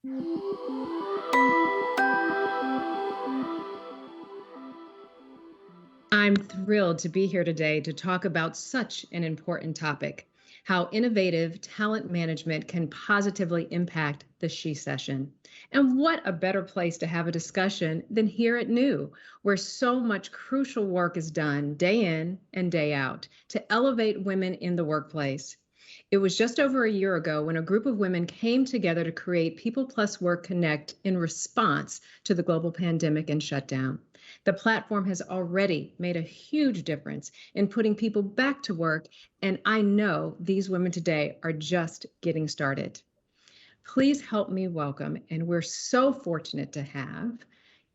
I'm thrilled to be here today to talk about such an important topic: how innovative talent management can positively impact the She Session. And what a better place to have a discussion than here at New, where so much crucial work is done day in and day out to elevate women in the workplace. It was just over a year ago when a group of women came together to create People Plus Work Connect in response to the global pandemic and shutdown. The platform has already made a huge difference in putting people back to work, and I know these women today are just getting started. Please help me welcome, and we're so fortunate to have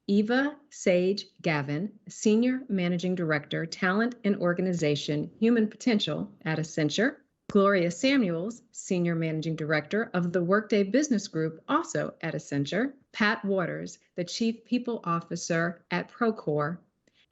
Eva Sage Gavin, Senior Managing Director, Talent and Organization, Human Potential at Accenture. Gloria Samuels, Senior Managing Director of the Workday Business Group, also at Accenture. Pat Waters, the Chief People Officer at Procore.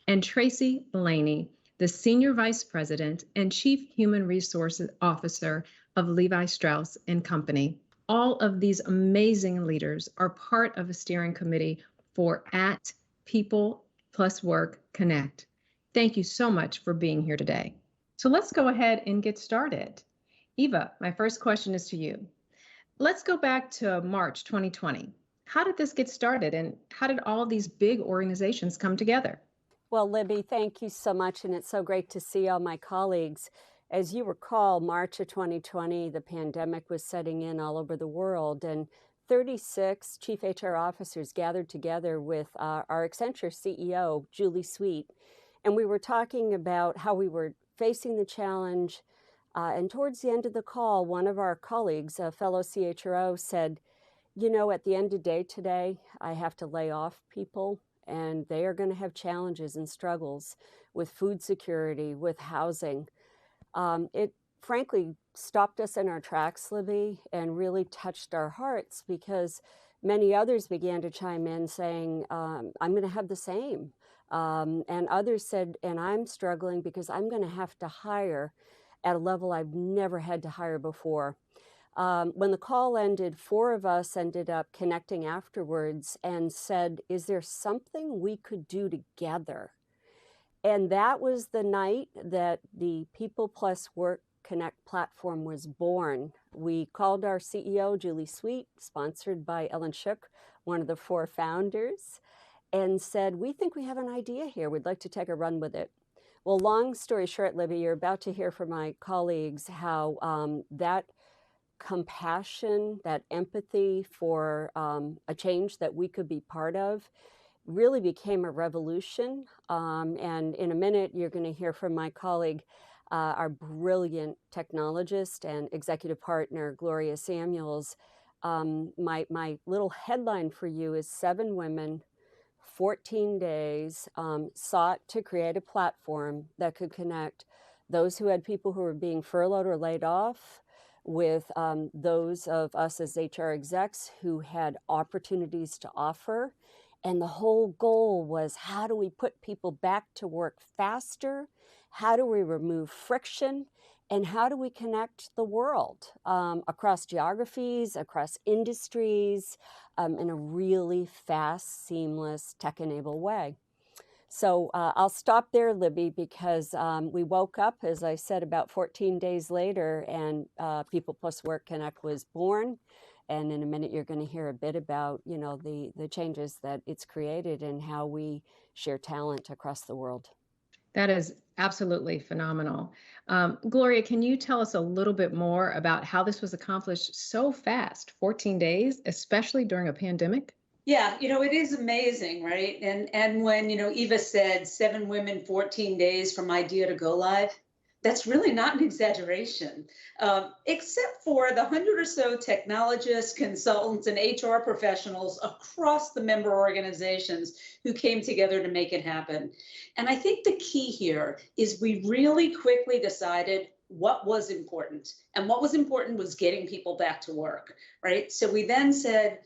And Tracy Blaney, the Senior Vice President and Chief Human Resources Officer of Levi Strauss & Company. All of these amazing leaders are part of a steering committee for at People Plus Work Connect. Thank you so much for being here today. So let's go ahead and get started. Eva, my first question is to you. Let's go back to March 2020. How did this get started, and how did all these big organizations come together? Well, Libby, thank you so much, and it's so great to see all my colleagues. As you recall, March of 2020, the pandemic was setting in all over the world, and 36 chief HR officers gathered together with our Accenture CEO, Julie Sweet, and we were talking about how we were facing the challenge. And towards the end of the call, one of our colleagues, a fellow CHRO, said, at the end of the day today, I have to lay off people, and they are going to have challenges and struggles with food security, with housing. It frankly stopped us in our tracks, Libby, and really touched our hearts because many others began to chime in saying, I'm going to have the same. And others said, and I'm struggling because I'm going to have to hire at a level I've never had to hire before. When the call ended, 4 of us ended up connecting afterwards and said, is there something we could do together? And that was the night that the People Plus Work Connect platform was born. We called our CEO, Julie Sweet, sponsored by Ellen Shook, one of the 4 founders, and said, we think we have an idea here. We'd like to take a run with it. Well, long story short, Libby, you're about to hear from my colleagues how that compassion, that empathy for a change that we could be part of really became a revolution. And in a minute, you're going to hear from my colleague, our brilliant technologist and executive partner, Gloria Samuels. My little headline for you is 7 women, 14 days, sought to create a platform that could connect those who had people who were being furloughed or laid off with those of us as HR execs who had opportunities to offer. And the whole goal was, how do we put people back to work faster? How do we remove friction? And how do we connect the world across geographies, across industries, in a really fast, seamless, tech-enabled way? So I'll stop there, Libby, because we woke up, as I said, about 14 days later, and People Plus Work Connect was born. And in a minute, you're going to hear a bit about, the changes that it's created and how we share talent across the world. That is absolutely phenomenal. Gloria, can you tell us a little bit more about how this was accomplished so fast, 14 days, especially during a pandemic? Yeah, it is amazing, right? And when, Eva said 7 women, 14 days from idea to go live, that's really not an exaggeration, except for the 100 or so technologists, consultants, and HR professionals across the member organizations who came together to make it happen. And I think the key here is we really quickly decided what was important. And what was important was getting people back to work, right? So we then said,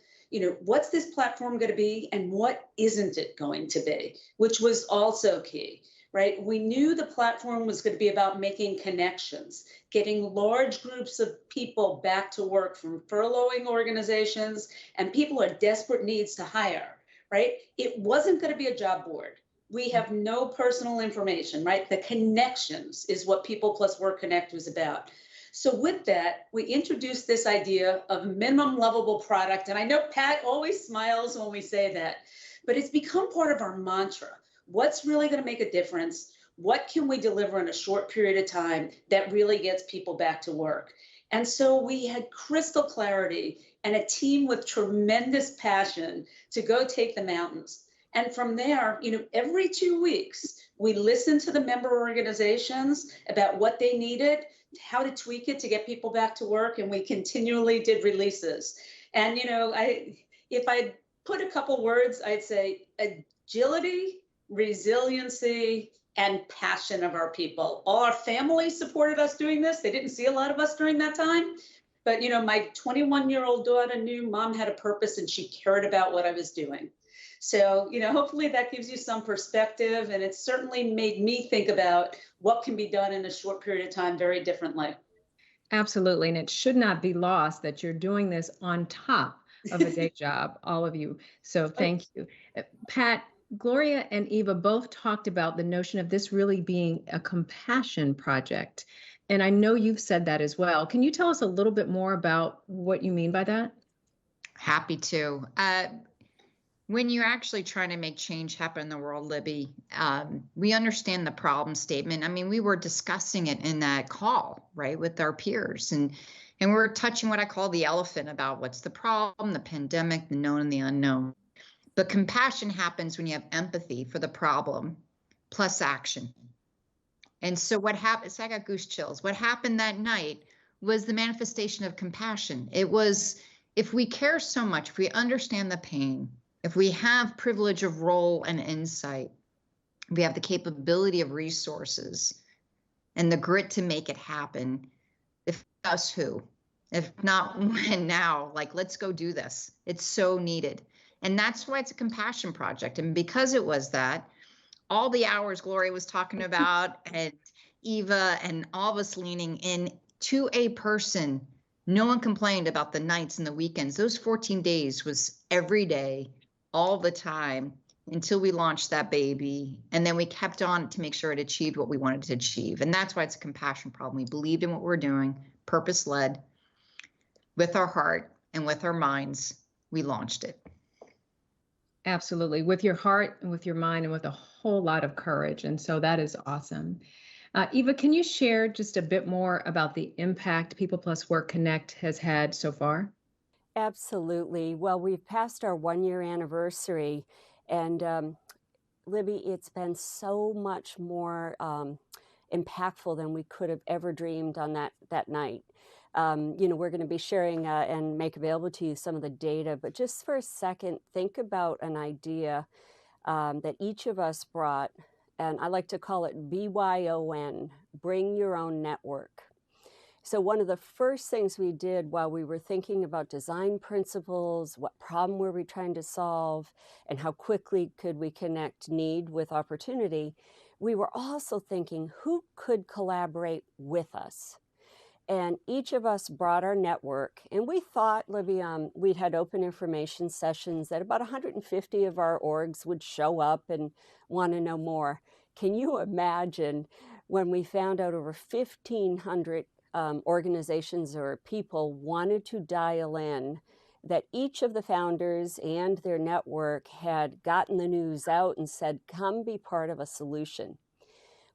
what's this platform going to be and what isn't it going to be, which was also key. right? We knew the platform was going to be about making connections, getting large groups of people back to work from furloughing organizations and people who are desperate needs to hire, right? It wasn't going to be a job board. We have no personal information, right? The connections is what People Plus Work Connect was about. So with that, we introduced this idea of minimum lovable product. And I know Pat always smiles when we say that, but it's become part of our mantra. What's really going to make a difference? What can we deliver in a short period of time that really gets people back to work? And so we had crystal clarity and a team with tremendous passion to go take the mountains. And from there, every 2 weeks, we listened to the member organizations about what they needed, how to tweak it to get people back to work, and we continually did releases. And if I put a couple words, I'd say agility, resiliency, and passion of our people. All our families supported us doing this. They didn't see a lot of us during that time. But my 21-year-old daughter knew Mom had a purpose and she cared about what I was doing. So, hopefully that gives you some perspective, and it's certainly made me think about what can be done in a short period of time very differently. Absolutely. And it should not be lost that you're doing this on top of a day job, all of you. So thank you. Pat, Gloria and Eva both talked about the notion of this really being a compassion project. And I know you've said that as well. Can you tell us a little bit more about what you mean by that? Happy to. When you're actually trying to make change happen in the world, Libby, we understand the problem statement. I mean, we were discussing it in that call, right, with our peers. And we're touching what I call the elephant about what's the problem, the pandemic, the known and the unknown. But compassion happens when you have empathy for the problem plus action. And so what happened, so I got goose chills. What happened that night was the manifestation of compassion. It was, if we care so much, if we understand the pain, if we have privilege of role and insight, we have the capability of resources and the grit to make it happen. If us, who? If not when, now, let's go do this. It's so needed. And that's why it's a compassion project. And because it was that, all the hours Gloria was talking about and Eva and all of us leaning in to a person, no one complained about the nights and the weekends. Those 14 days was every day, all the time, until we launched that baby. And then we kept on to make sure it achieved what we wanted to achieve. And that's why it's a compassion problem. We believed in what we're doing, purpose-led, with our heart and with our minds, we launched it. Absolutely. With your heart and with your mind and with a whole lot of courage. And so that is awesome. Eva, can you share just a bit more about the impact People Plus Work Connect has had so far? Absolutely. Well, we've passed our 1-year anniversary, and Libby, it's been so much more impactful than we could have ever dreamed on that night. We're going to be sharing and make available to you some of the data, but just for a second, think about an idea that each of us brought, and I like to call it BYON, bring your own network. So one of the first things we did while we were thinking about design principles, what problem were we trying to solve, and how quickly could we connect need with opportunity, we were also thinking who could collaborate with us. And each of us brought our network, and we thought, Libby, we'd had open information sessions that about 150 of our orgs would show up and want to know more. Can you imagine when we found out over 1,500 organizations or people wanted to dial in, that each of the founders and their network had gotten the news out and said, come be part of a solution.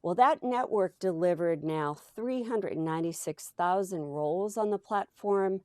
Well, that network delivered now 396,000 roles on the platform.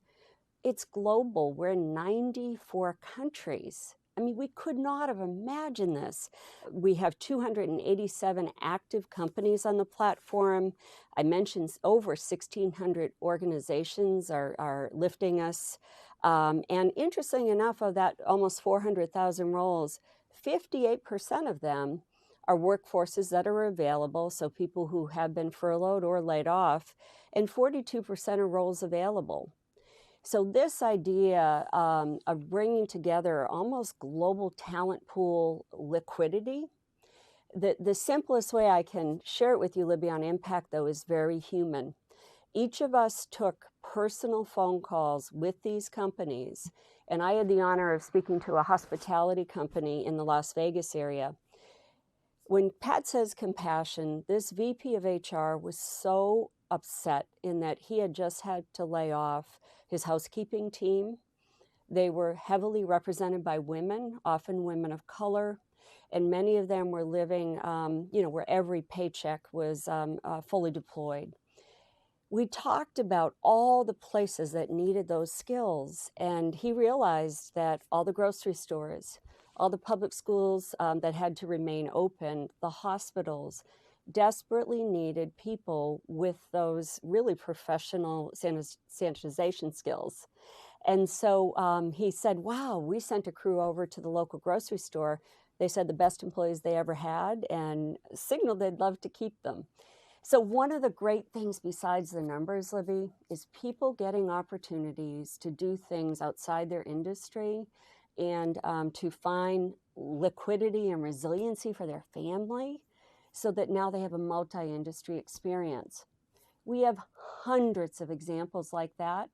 It's global. We're in 94 countries. I mean, we could not have imagined this. We have 287 active companies on the platform. I mentioned over 1,600 organizations are lifting us. And interesting enough, of that almost 400,000 roles, 58% of them are workforces that are available, so people who have been furloughed or laid off, and 42% are roles available. So this idea of bringing together almost global talent pool liquidity, The simplest way I can share it with you, Libby, on impact, though, is very human. Each of us took personal phone calls with these companies, and I had the honor of speaking to a hospitality company in the Las Vegas area. When Pat says compassion, this VP of HR was so upset in that he had just had to lay off his housekeeping team. They were heavily represented by women, often women of color, and many of them were living, where every paycheck was fully deployed. We talked about all the places that needed those skills, and he realized that all the grocery stores, all the public schools that had to remain open, the hospitals, desperately needed people with those really professional sanitization skills. And so he said, wow, we sent a crew over to the local grocery store. They said the best employees they ever had and signaled they'd love to keep them. So one of the great things besides the numbers, Libby, is people getting opportunities to do things outside their industry and to find liquidity and resiliency for their family so that now they have a multi-industry experience. We have hundreds of examples like that.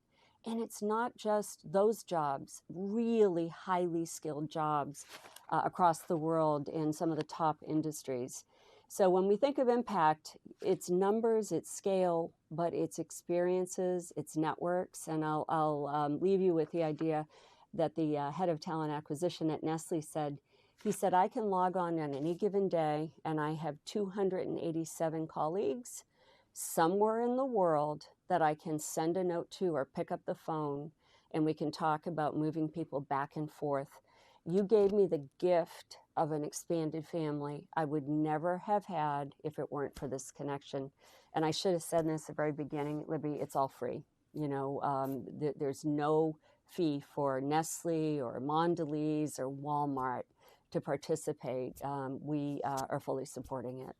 And it's not just those jobs, really highly skilled jobs across the world in some of the top industries. So when we think of impact, it's numbers, it's scale, but it's experiences, it's networks. And I'll leave you with the idea that the head of talent acquisition at Nestle said. He said, I can log on any given day and I have 287 colleagues somewhere in the world that I can send a note to or pick up the phone and we can talk about moving people back and forth. You gave me the gift of an expanded family I would never have had if it weren't for this connection. And I should have said this at the very beginning, Libby, it's all free. There's no fee for Nestle or Mondelez or Walmart to participate. We are fully supporting it.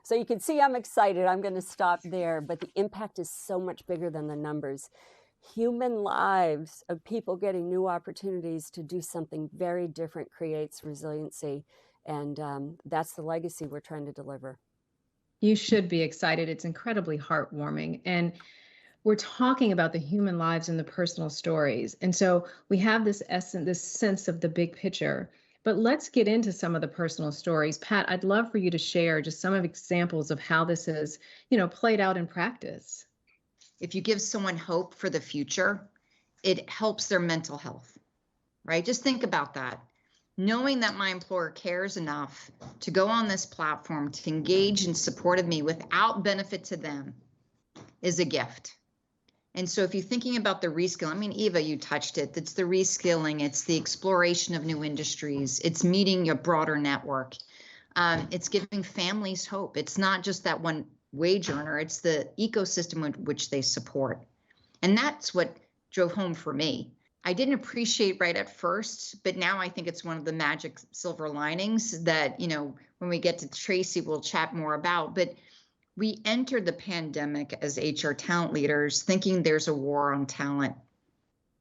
So you can see I'm excited. I'm going to stop there, but the impact is so much bigger than the numbers. Human lives of people getting new opportunities to do something very different creates resiliency. And that's the legacy we're trying to deliver. You should be excited. It's incredibly heartwarming. And we're talking about the human lives and the personal stories. And so we have this essence, this sense of the big picture. But let's get into some of the personal stories. Pat, I'd love for you to share just some of examples of how this is, played out in practice. If you give someone hope for the future, it helps their mental health, right? Just think about that. Knowing that my employer cares enough to go on this platform to engage in support of me without benefit to them is a gift. And so if you're thinking about the reskill, Eva, you touched it. It's the reskilling. It's the exploration of new industries. It's meeting a broader network. It's giving families hope. It's not just that one wage earner. It's the ecosystem which they support. And that's what drove home for me. I didn't appreciate right at first, but now I think it's one of the magic silver linings that, when we get to Tracy, we'll chat more about. But we entered the pandemic as HR talent leaders thinking there's a war on talent.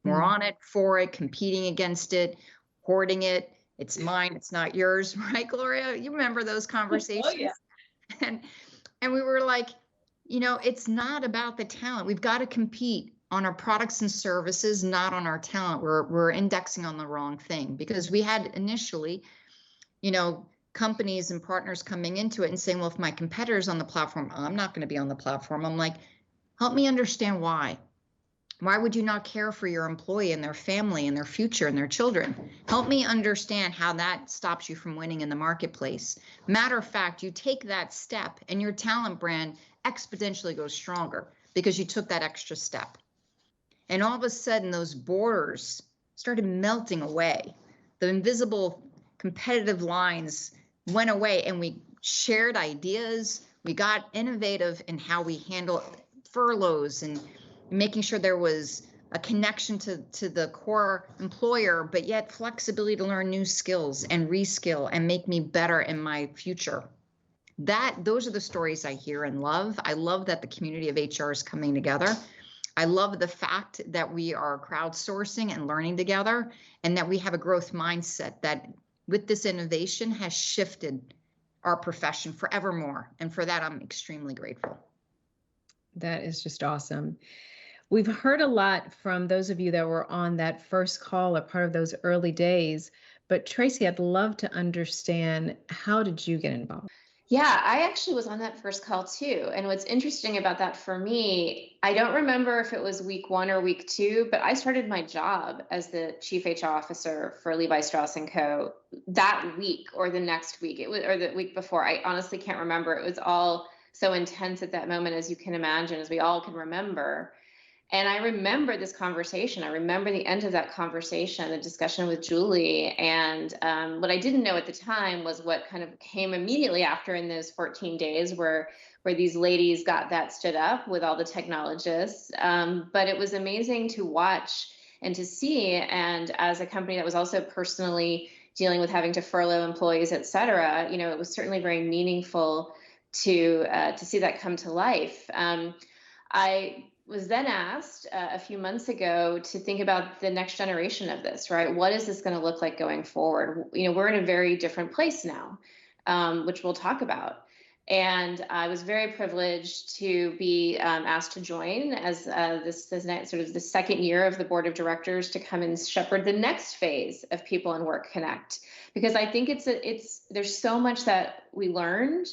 We're on it, for it, competing against it, hoarding it. It's mine, it's not yours, right, Gloria? You remember those conversations? Oh, yeah. And we were like, it's not about the talent. We've got to compete on our products and services, not on our talent. We're indexing on the wrong thing because we had initially, companies and partners coming into it and saying, well, if my competitor's on the platform, I'm not going to be on the platform. I'm like, help me understand why. Why would you not care for your employee and their family and their future and their children? Help me understand how that stops you from winning in the marketplace. Matter of fact, you take that step and your talent brand exponentially goes stronger because you took that extra step. And all of a sudden, those borders started melting away. The invisible competitive lines went away and we shared ideas. We got innovative in how we handle furloughs and making sure there was a connection to the core employer, but yet flexibility to learn new skills and reskill and make me better in my future. Those are the stories I hear and love. I love that the community of HR is coming together. I love the fact that we are crowdsourcing and learning together and that we have a growth mindset that with this innovation has shifted our profession forevermore. And for that, I'm extremely grateful. That is just awesome. We've heard a lot from those of you that were on that first call or part of those early days. But Tracy, I'd love to understand, how did you get involved? Yeah, I actually was on that first call too. And what's interesting about that for me, I don't remember if it was week 1 or week 2, but I started my job as the chief HR officer for Levi Strauss & Co. that week or the next week. It was, or the week before. I honestly can't remember. It was all so intense at that moment, as you can imagine, as we all can remember. And I remember this conversation. I remember the end of that conversation, the discussion with Julie. And what I didn't know at the time was what kind of came immediately after in those 14 days where these ladies got that stood up with all the technologists. But it was amazing to watch and to see. And as a company that was also personally dealing with having to furlough employees, et cetera, it was certainly very meaningful to see that come to life. I was then asked a few months ago to think about the next generation of this, right? What is this going to look like going forward? We're in a very different place now, which we'll talk about. And I was very privileged to be asked to join as this next, sort of the second year of the board of directors, to come and shepherd the next phase of People and Work Connect, because I think there's so much that we learned,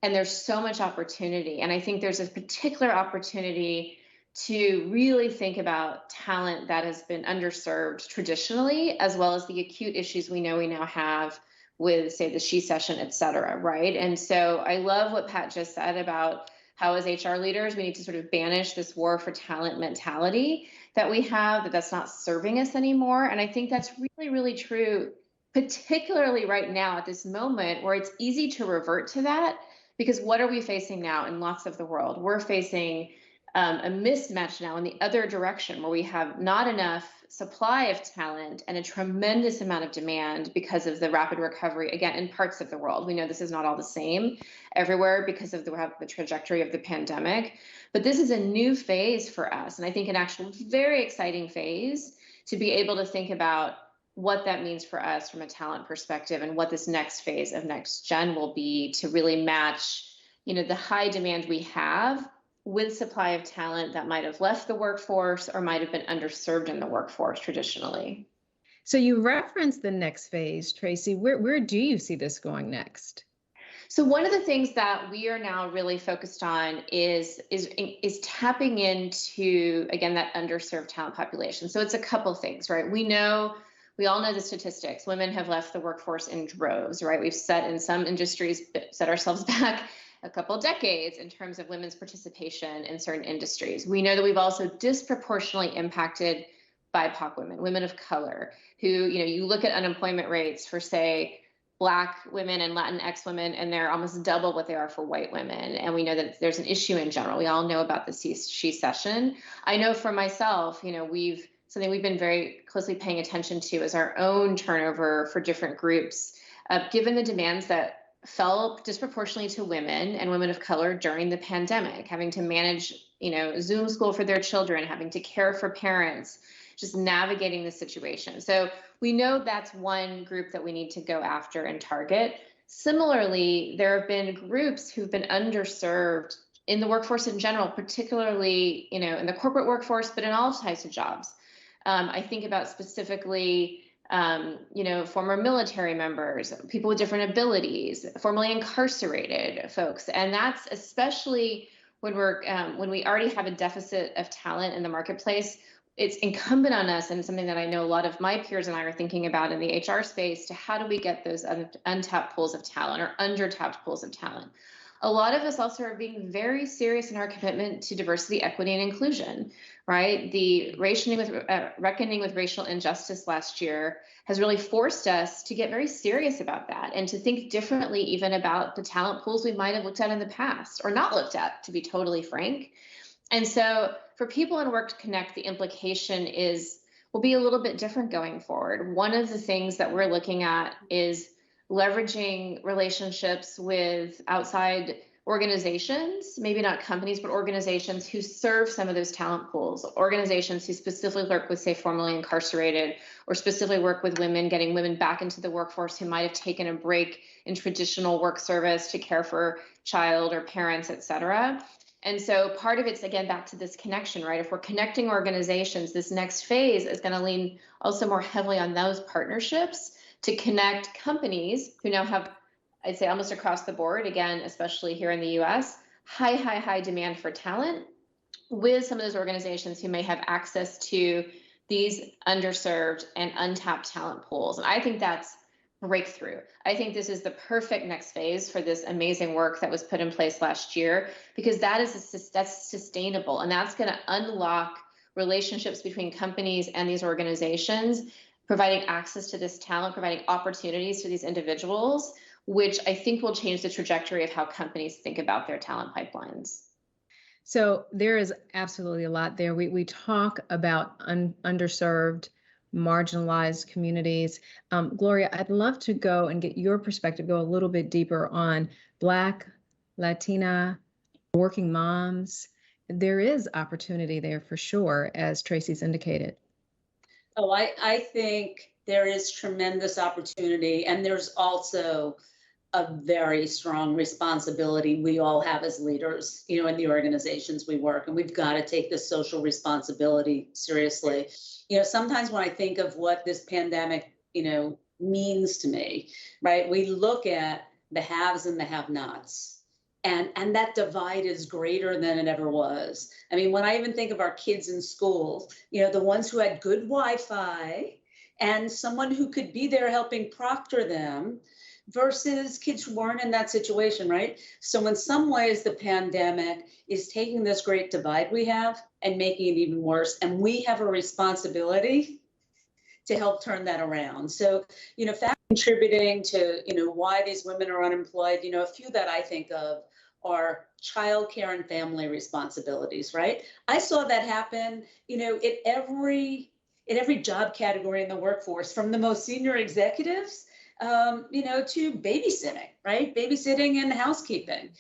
and there's so much opportunity. And I think there's a particular opportunity to really think about talent that has been underserved traditionally, as well as the acute issues we now have with, say, the She Session, et cetera, right? And so I love what Pat just said about how, as HR leaders, we need to sort of banish this war for talent mentality that we have, that's not serving us anymore. And I think that's really, really true, particularly right now at this moment where it's easy to revert to that. Because what are we facing now in lots of the world? We're facing a mismatch now in the other direction, where we have not enough supply of talent and a tremendous amount of demand because of the rapid recovery, again, in parts of the world. We know this is not all the same everywhere because of the trajectory of the pandemic. But this is a new phase for us. And I think an actual very exciting phase to be able to think about what that means for us from a talent perspective, and what this next phase of Next Gen will be to really match, the high demand we have with supply of talent that might have left the workforce or might have been underserved in the workforce traditionally. So you referenced the next phase, Tracy. Where do you see this going next? So one of the things that we are now really focused on is tapping into, again, that underserved talent population. So it's a couple things, right? We all know the statistics. Women have left the workforce in droves, right? We've in some industries set ourselves back a couple decades in terms of women's participation in certain industries. We know that we've also disproportionately impacted BIPOC women, women of color, who, you look at unemployment rates for, say, Black women and Latinx women, and they're almost double what they are for white women. And we know that there's an issue in general. We all know about the She Session. I know for myself, something we've been very closely paying attention to is our own turnover for different groups, given the demands that fell disproportionately to women and women of color during the pandemic, having to manage, Zoom school for their children, having to care for parents, just navigating the situation. So we know that's one group that we need to go after and target. Similarly, there have been groups who've been underserved in the workforce in general, particularly, in the corporate workforce, but in all types of jobs. I think about specifically, former military members, people with different abilities, formerly incarcerated folks. And that's especially when when we already have a deficit of talent in the marketplace. It's incumbent on us, and something that I know a lot of my peers and I are thinking about in the HR space, to how do we get those untapped pools of talent or under-tapped pools of talent. A lot of us also are being very serious in our commitment to diversity, equity, and inclusion, right? The reckoning with racial injustice last year has really forced us to get very serious about that, and to think differently even about the talent pools we might have looked at in the past, or not looked at, to be totally frank. And so for People and Work Connect, the implication will be a little bit different going forward. One of the things that we're looking at is leveraging relationships with outside organizations, maybe not companies, but organizations who serve some of those talent pools, organizations who specifically work with, say, formerly incarcerated, or specifically work with women, getting women back into the workforce who might have taken a break in traditional work service to care for child or parents, et cetera. And so part of it's, again, back to this connection, right? If we're connecting organizations, this next phase is going to lean also more heavily on those partnerships to connect companies who now have, I'd say almost across the board, again, especially here in the US, high demand for talent, with some of those organizations who may have access to these underserved and untapped talent pools. And I think that's breakthrough. I think this is the perfect next phase for this amazing work that was put in place last year, because that's sustainable, and that's going to unlock relationships between companies and these organizations, providing access to this talent, providing opportunities to these individuals, which I think will change the trajectory of how companies think about their talent pipelines. So there is absolutely a lot there. We talk about underserved, marginalized communities. Gloria, I'd love to go and get your perspective, go a little bit deeper on Black, Latina, working moms. There is opportunity there for sure, as Tracy's indicated. Oh, I think there is tremendous opportunity, and there's also a very strong responsibility we all have as leaders, in the organizations we work, and we've got to take this social responsibility seriously. Sometimes when I think of what this pandemic, means to me, right? We look at the haves and the have-nots. And that divide is greater than it ever was. I mean, when I even think of our kids in school, the ones who had good Wi-Fi and someone who could be there helping proctor them versus kids who weren't in that situation, right? So in some ways, the pandemic is taking this great divide we have and making it even worse. And we have a responsibility to help turn that around. So, contributing to, why these women are unemployed, a few that I think of are childcare and family responsibilities, right? I saw that happen, in every job category in the workforce, from the most senior executives, to babysitting, right? Babysitting and housekeeping.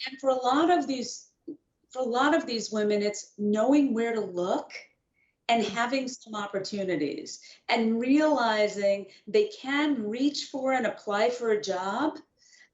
And for a lot of these women, it's knowing where to look and having some opportunities and realizing they can reach for and apply for a job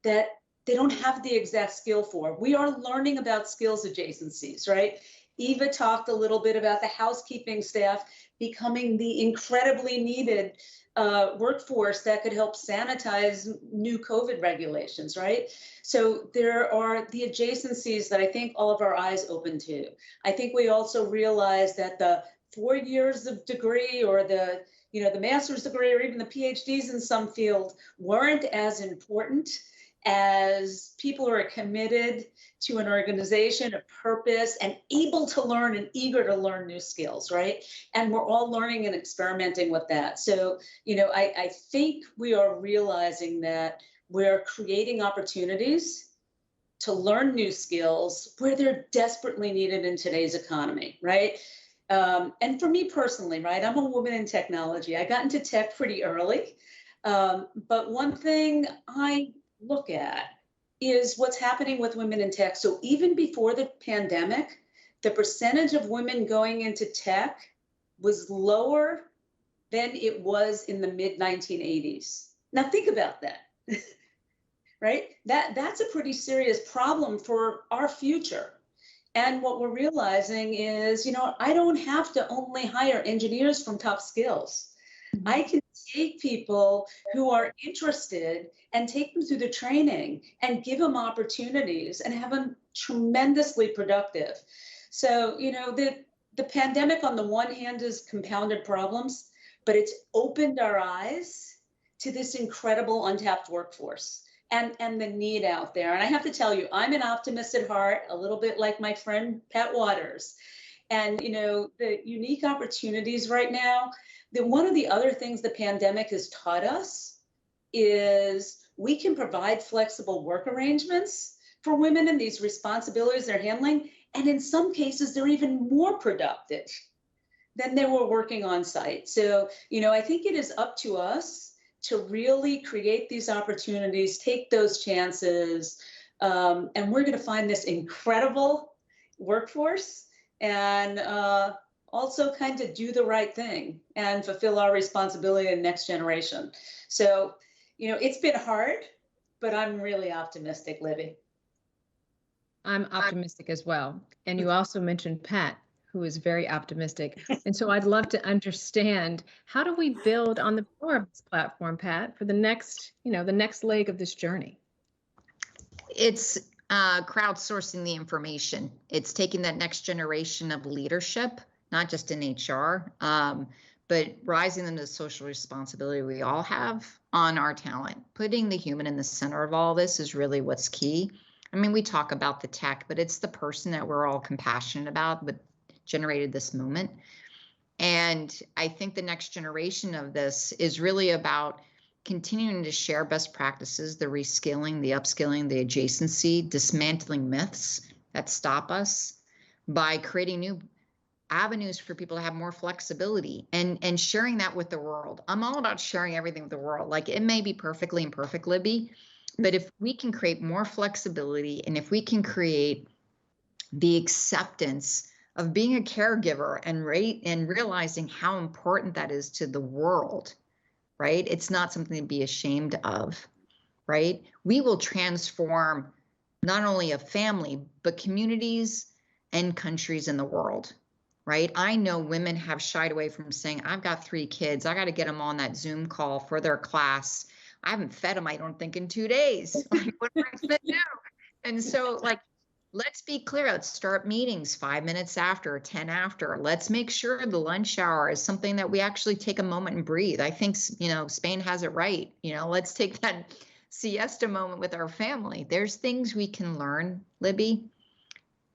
that they don't have the exact skill for. We are learning about skills adjacencies, right? Eva talked a little bit about the housekeeping staff becoming the incredibly needed workforce that could help sanitize new COVID regulations, right? So there are the adjacencies that I think all of our eyes open to. I think we also realize that the 4 years of degree or the master's degree or even the PhDs in some field weren't as important as people who are committed to an organization, a purpose, and able to learn and eager to learn new skills, right? And we're all learning and experimenting with that. So, I think we are realizing that we're creating opportunities to learn new skills where they're desperately needed in today's economy, right? And for me personally, right, I'm a woman in technology. I got into tech pretty early. But one thing I look at is what's happening with women in tech. So even before the pandemic, the percentage of women going into tech was lower than it was in the mid 1980s. Now think about that, right? That's a pretty serious problem for our future. And what we're realizing is, I don't have to only hire engineers from Top Skills. I can take people who are interested and take them through the training and give them opportunities and have them tremendously productive. So, the pandemic on the one hand has compounded problems, but it's opened our eyes to this incredible untapped workforce and the need out there. And I have to tell you, I'm an optimist at heart, a little bit like my friend Pat Waters. And, the unique opportunities right now, one of the other things the pandemic has taught us is we can provide flexible work arrangements for women and these responsibilities they're handling. And in some cases, they're even more productive than they were working on site. So, I think it is up to us to really create these opportunities, take those chances, And we're going to find this incredible workforce and also kind of do the right thing and fulfill our responsibility in the next generation. So, it's been hard, but I'm really optimistic, Libby. I'm optimistic as well. And you also mentioned Pat, who is very optimistic. And so I'd love to understand, how do we build on the power of this platform, Pat, for the next leg of this journey? It's crowdsourcing the information. It's taking that next generation of leadership, not just in HR, but rising them to the social responsibility we all have on our talent. Putting the human in the center of all this is really what's key. I mean, we talk about the tech, but it's the person that we're all compassionate about that generated this moment. And I think the next generation of this is really about continuing to share best practices, the reskilling, the upskilling, the adjacency, dismantling myths that stop us by creating new avenues for people to have more flexibility and sharing that with the world. I'm all about sharing everything with the world. Like, it may be perfectly imperfect, Libby, but if we can create more flexibility and if we can create the acceptance of being a caregiver and realizing how important that is to the world, right? It's not something to be ashamed of, right? We will transform not only a family, but communities and countries in the world, right? I know women have shied away from saying, I've got 3 kids. I got to get them on that Zoom call for their class. I haven't fed them, I don't think, in 2 days. Like, what am I going to do? And so, like, let's be clear. Let's start meetings 5 minutes after, 10 after. Let's make sure the lunch hour is something that we actually take a moment and breathe. I think, Spain has it right. Let's take that siesta moment with our family. There's things we can learn, Libby.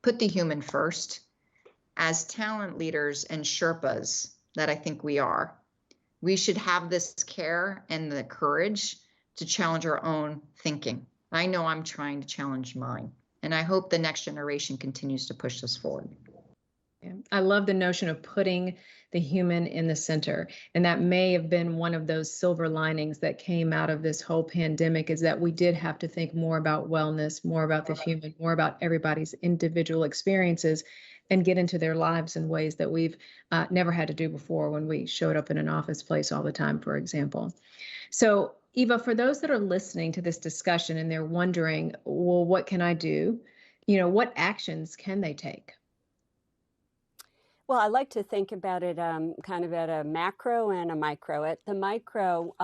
Put the human first. As talent leaders and Sherpas that I think we are, we should have this care and the courage to challenge our own thinking. I know I'm trying to challenge mine, and I hope the next generation continues to push this forward. Yeah. I love the notion of putting the human in the center. And that may have been one of those silver linings that came out of this whole pandemic, is that we did have to think more about wellness, more about the human, more about everybody's individual experiences, and get into their lives in ways that we've never had to do before when we showed up in an office place all the time, for example. So, Eva, for those that are listening to this discussion and they're wondering, well, what can I do? What actions can they take? Well, I like to think about it kind of at a macro and a micro. At the micro,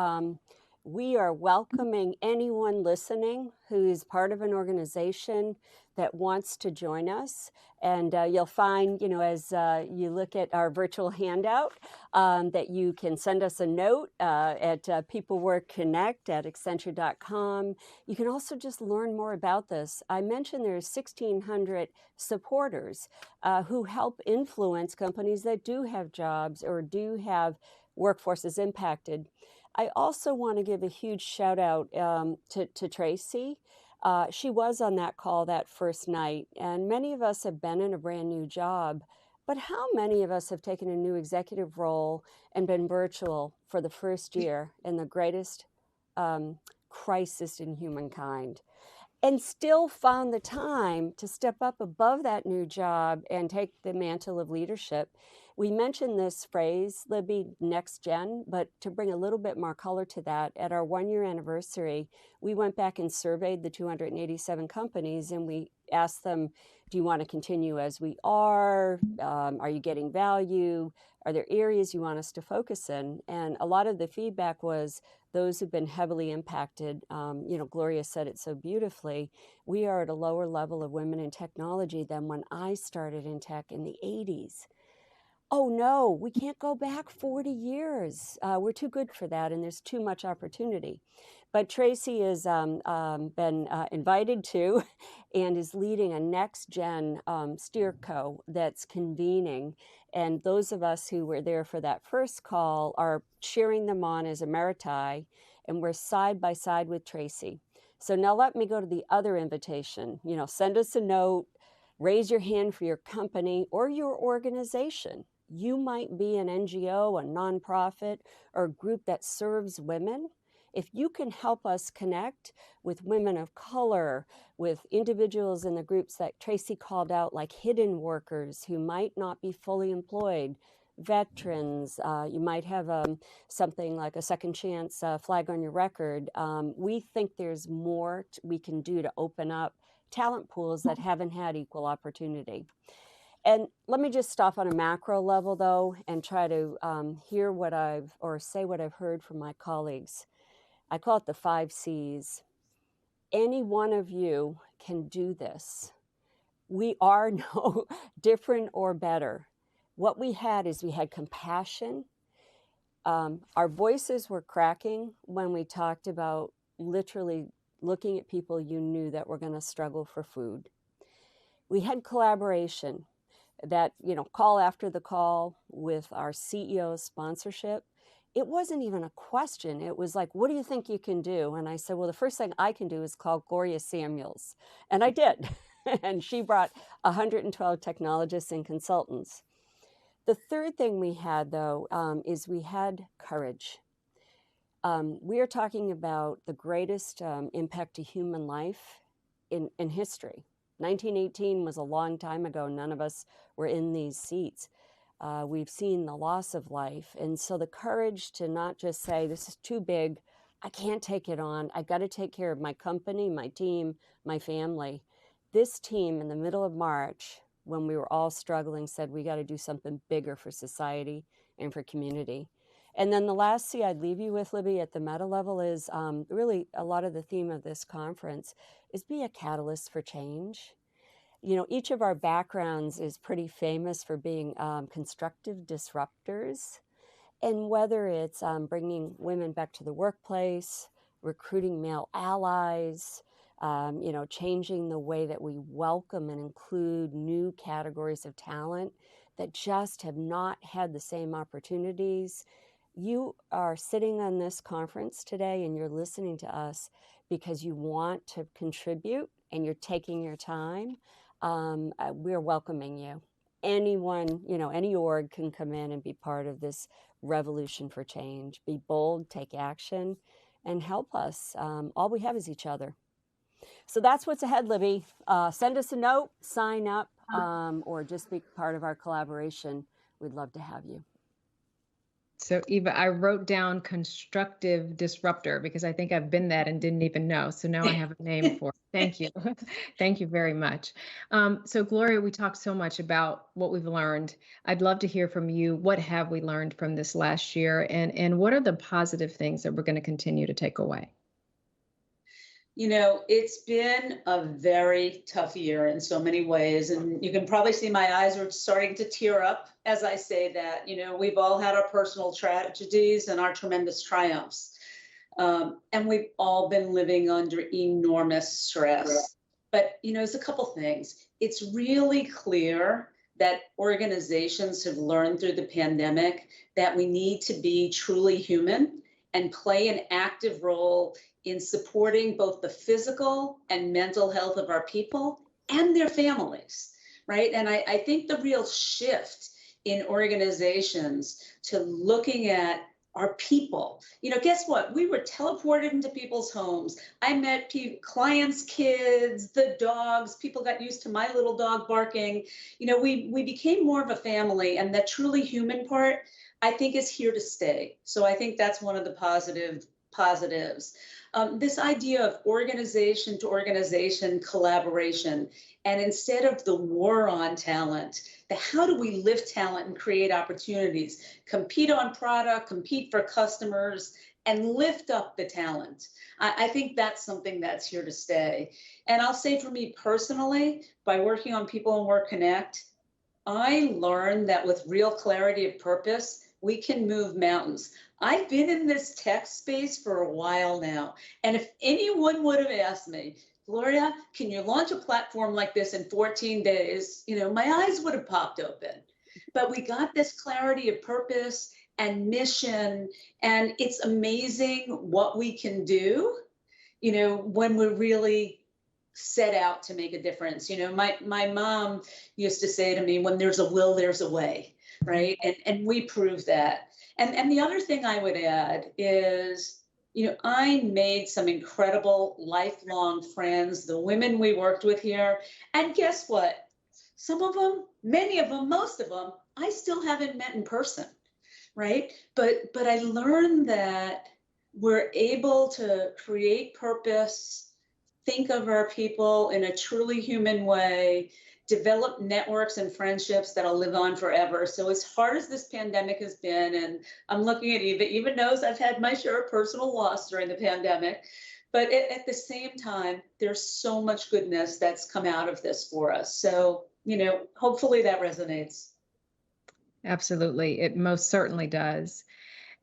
we are welcoming anyone listening who is part of an organization that wants to join us. And you'll find, as you look at our virtual handout, that you can send us a note at peopleworkconnect@accenture.com. You can also just learn more about this. I mentioned there's 1,600 supporters who help influence companies that do have jobs or do have workforces impacted. I also want to give a huge shout out to Tracy. She was on that call that first night, and many of us have been in a brand new job, but how many of us have taken a new executive role and been virtual for the first year in the greatest crisis in humankind, and still found the time to step up above that new job and take the mantle of leadership? We mentioned this phrase, Libby, next gen, but to bring a little bit more color to that, at our 1-year anniversary, we went back and surveyed the 287 companies, and we asked them, do you want to continue as we are? Are you getting value? Are there areas you want us to focus in? And a lot of the feedback was those who've been heavily impacted. Gloria said it so beautifully. We are at a lower level of women in technology than when I started in tech in the 80s. Oh no, we can't go back 40 years. We're too good for that, and there's too much opportunity. But Tracy has been invited to and is leading a next-gen steerco that's convening. And those of us who were there for that first call are cheering them on as Emeriti, and we're side by side with Tracy. So now let me go to the other invitation. Send us a note, raise your hand for your company or your organization. You might be an NGO, a nonprofit, or a group that serves women, If you can help us connect with women of color, with individuals in the groups that Tracy called out, like hidden workers who might not be fully employed, veterans, you might have something like a second chance flag on your record. We think there's more we can do to open up talent pools that haven't had equal opportunity. And let me just stop on a macro level, though, and try to hear say what I've heard from my colleagues. I call it the 5 C's. Any one of you can do this. We are no different or better. What we had compassion. Our voices were cracking when we talked about literally looking at people you knew that were going to struggle for food. We had collaboration, that, call after the call with our CEO's sponsorship. It wasn't even a question. It was like, what do you think you can do? And I said, well, the first thing I can do is call Gloria Samuels. And I did. And she brought 112 technologists and consultants. The third thing we had, though, is we had courage. We are talking about the greatest impact to human life in history. 1918 was a long time ago. None of us were in these seats. We've seen the loss of life. And so the courage to not just say, this is too big, I can't take it on, I got to take care of my company, my team, my family. This team in the middle of March, when we were all struggling, said we got to do something bigger for society and for community. And then the last C I'd leave you with, Libby, at the meta level is really a lot of the theme of this conference is be a catalyst for change. Each of our backgrounds is pretty famous for being constructive disruptors. And whether it's bringing women back to the workplace, recruiting male allies, changing the way that we welcome and include new categories of talent that just have not had the same opportunities. You are sitting on this conference today and you're listening to us because you want to contribute and you're taking your time. We're welcoming you. Anyone, any org can come in and be part of this revolution for change. Be bold, take action, and help us. All we have is each other. So that's what's ahead, Libby. Send us a note, sign up, or just be part of our collaboration. We'd love to have you. So Eva, I wrote down constructive disruptor because I think I've been that and didn't even know. So now I have a name for it. Thank you. Thank you very much. So Gloria, we talked so much about what we've learned. I'd love to hear from you. What have we learned from this last year? And what are the positive things that we're going to continue to take away? It's been a very tough year in so many ways, and you can probably see my eyes are starting to tear up as I say that. We've all had our personal tragedies and our tremendous triumphs, and we've all been living under enormous stress. But, there's a couple things. It's really clear that organizations have learned through the pandemic that we need to be truly human and play an active role in supporting both the physical and mental health of our people and their families, right? And I think the real shift in organizations to looking at our people, guess what? We were teleported into people's homes. I met clients' kids, the dogs, people got used to my little dog barking. We became more of a family, and that truly human part, I think, is here to stay. So I think that's one of the positives. This idea of organization to organization collaboration, and instead of the war on talent, how do we lift talent and create opportunities, compete on product, compete for customers, and lift up the talent. I think that's something that's here to stay. And I'll say for me personally, by working on People and Work Connect, I learned that with real clarity of purpose, we can move mountains. I've been in this tech space for a while now. And if anyone would have asked me, Gloria, can you launch a platform like this in 14 days? My eyes would have popped open. But we got this clarity of purpose and mission. And it's amazing what we can do, when we're really set out to make a difference. My mom used to say to me, when there's a will, there's a way. Right. And we prove that. And the other thing I would add is I made some incredible lifelong friends, the women we worked with here. And guess what? Some of them, many of them, most of them, I still haven't met in person, right? But I learned that we're able to create purpose, think of our people in a truly human way, develop networks and friendships that'll live on forever. So as hard as this pandemic has been, and I'm looking at Eva, Eva knows I've had my share of personal loss during the pandemic, but at the same time, there's so much goodness that's come out of this for us. So, hopefully that resonates. Absolutely. It most certainly does.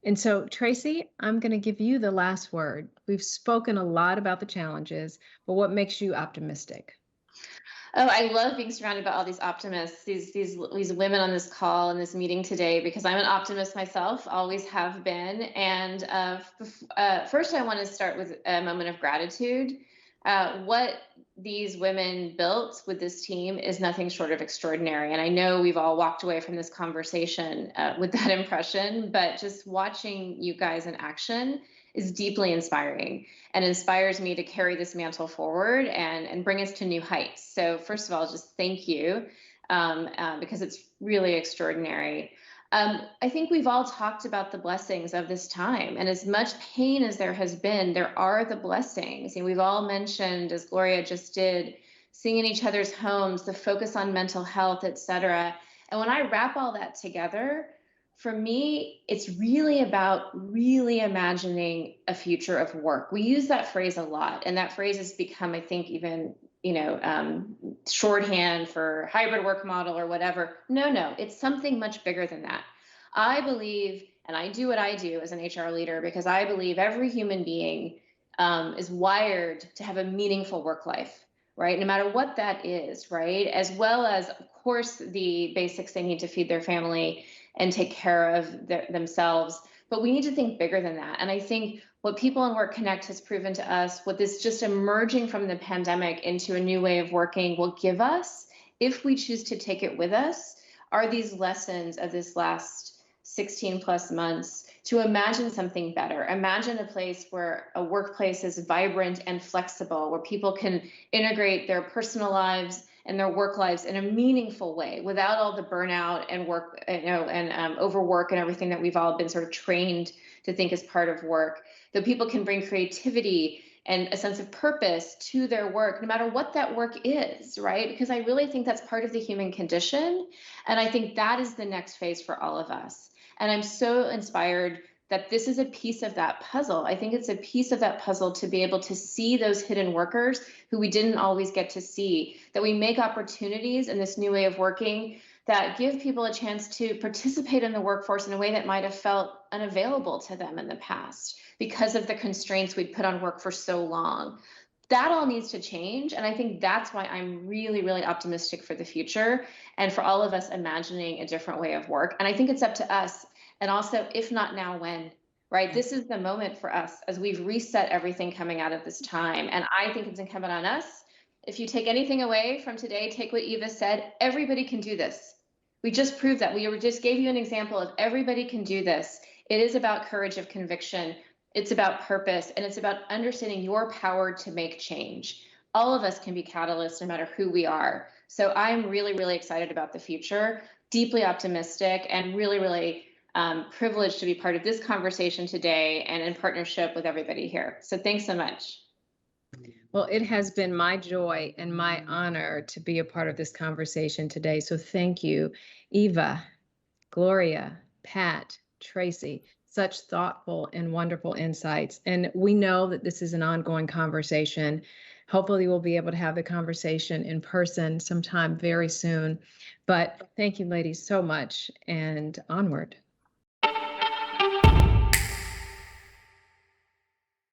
And so, Tracy, I'm going to give you the last word. We've spoken a lot about the challenges, but what makes you optimistic? Oh, I love being surrounded by all these optimists, these women on this call and this meeting today, because I'm an optimist myself, always have been. And first, I want to start with a moment of gratitude. What these women built with this team is nothing short of extraordinary. And I know we've all walked away from this conversation with that impression, but just watching you guys in action is deeply inspiring and inspires me to carry this mantle forward and bring us to new heights. So first of all, just thank you, because it's really extraordinary. I think we've all talked about the blessings of this time, and as much pain as there has been, there are the blessings. And we've all mentioned, as Gloria just did, seeing in each other's homes, the focus on mental health, et cetera. And when I wrap all that together, for me, it's really about really imagining a future of work. We use that phrase a lot, and that phrase has become, I think, even shorthand for hybrid work model or whatever. No, it's something much bigger than that. I believe, and I do what I do as an HR leader, because I believe every human being is wired to have a meaningful work life, right? No matter what that is, right? As well as, of course, the basics they need to feed their family and take care of themselves. But we need to think bigger than that. And I think what People in Work Connect has proven to us, what this just emerging from the pandemic into a new way of working will give us, if we choose to take it with us, are these lessons of this last 16 plus months to imagine something better. Imagine a place where a workplace is vibrant and flexible, where people can integrate their personal lives and their work lives in a meaningful way without all the burnout and work, and overwork and everything that we've all been sort of trained to think is part of work. That people can bring creativity and a sense of purpose to their work, no matter what that work is, right? Because I really think that's part of the human condition. And I think that is the next phase for all of us. And I'm so inspired that this is a piece of that puzzle. I think it's a piece of that puzzle to be able to see those hidden workers who we didn't always get to see, that we make opportunities in this new way of working that give people a chance to participate in the workforce in a way that might have felt unavailable to them in the past because of the constraints we'd put on work for so long. That all needs to change. And I think that's why I'm really, really optimistic for the future and for all of us imagining a different way of work. And I think it's up to us. And also, if not now, when, right? This is the moment for us as we've reset everything coming out of this time. And I think it's incumbent on us. If you take anything away from today, take what Eva said. Everybody can do this. We just proved that. We just gave you an example of everybody can do this. It is about courage of conviction. It's about purpose, and it's about understanding your power to make change. All of us can be catalysts no matter who we are. So I'm really, really excited about the future, deeply optimistic, and really, really privileged to be part of this conversation today and in partnership with everybody here. So thanks so much. Well, it has been my joy and my honor to be a part of this conversation today. So thank you, Eva, Gloria, Pat, Tracy, such thoughtful and wonderful insights. And we know that this is an ongoing conversation. Hopefully we'll be able to have the conversation in person sometime very soon. But thank you, ladies, so much, and onward.